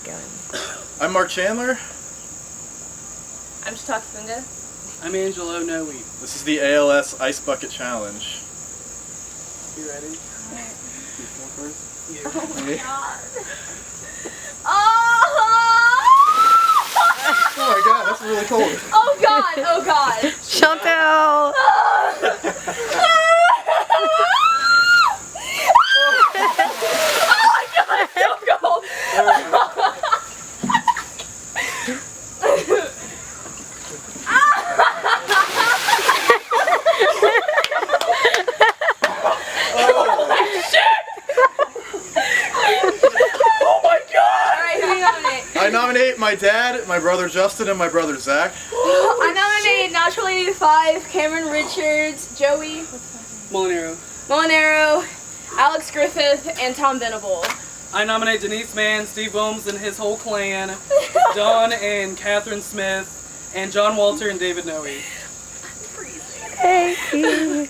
going. I'm Mark Chandler. I'm Chautauqua Funga. I'm Angelo Noe. This is the ALS Ice Bucket Challenge. You ready? Oh my god. Oh my god, that's really cold. Oh god, oh god. Chantel! Oh my god, it's so cold. I nominate my dad, my brother Justin, and my brother Zach. I nominate Natural 85, Cameron Richards, Joey Molinaro, Alex Griffith, and Tom Venable. I nominate Denise Mann, Steve Wilms and his whole clan, Don and Catherine Smith, and John Walter and David Noe. Thank you.